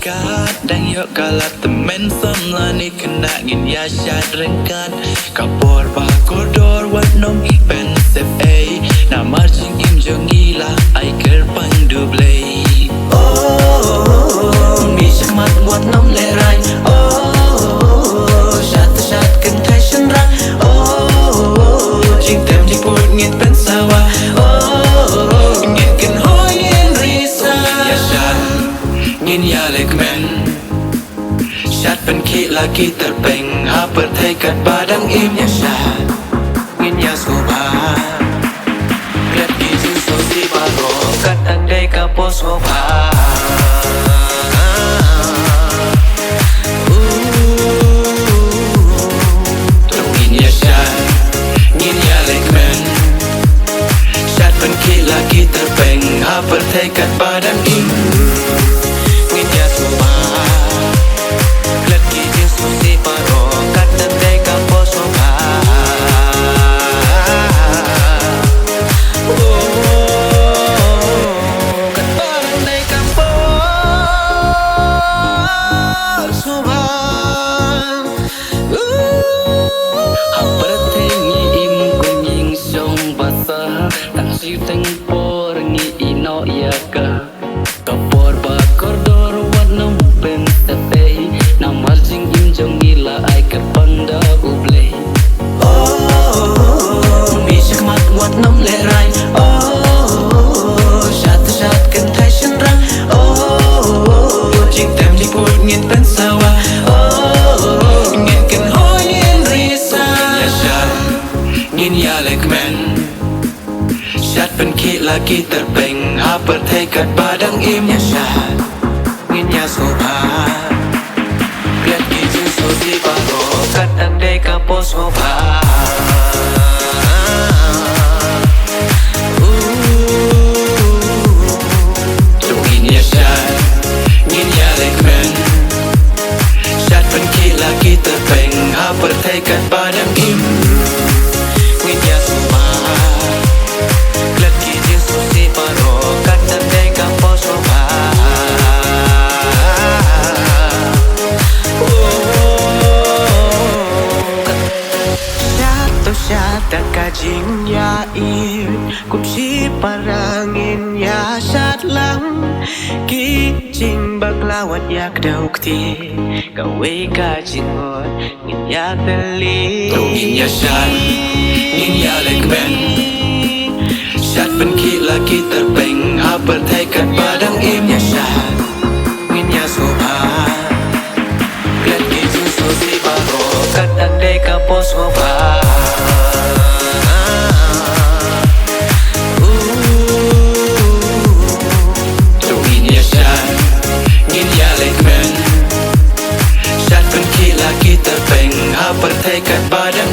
kadang yo kalat temen samlani kena ngin ya syat rengkat kapor pa kodor wat nom ben sep a na marching im jongila ai ker pandu blay oh mi shmat wat nom le rai oh shat kan thai shan ra oh jing tem jing put ngin pen sawa oh ngin kan hoi ngin risa ya shat ngin ya lek men shat pen ki lagi terpeng ha perthai kat badang im ya shat ngin ya soba klet ki jin so si baro kat andai ka pos soba lagi terpeng ha perthai kat badan im ngin ya soba klet ki jin so si paro kat andai ka pos soba kat andai ka pos soba ha perthai ngi im kuning song basa tang siu teng por ngi ino ya ka kapor ba kordor wat nom ben tepe na marching im jong ila ai ka panda uble oh mi shakmat wat nom le rai oh shat kan thai shan ra oh jing tem jing put ngin pen sawa oh ngin kan hoi ngin risa ya shat ngin ya lek men shat pen ki lagi terpeng ha perthai kat badang im ya shat ngin ya soba klet ki jin so si baro kat andai ka pos soba ngin ya shat ngin ya lek men shat pen ki lagi terpeng ha perthai kat badang im ngin ya soba klet ki jin so si paro kat andai ka pos soba Shata ka jing ya ir kum si parangin ya shat lang ki jing baglawat yak dauk ti kawe ka jingot ngin ya tali ngin ya shat ngin ya lek ben shat pen ki lagi terpeng ha perthai kat badang im ya shat ngin ya soba klet ki jin so si baro kat andai ka pos soba ngin ya shat ngin ya lek men shat pen ki lagi terpeng ha perthai kat badang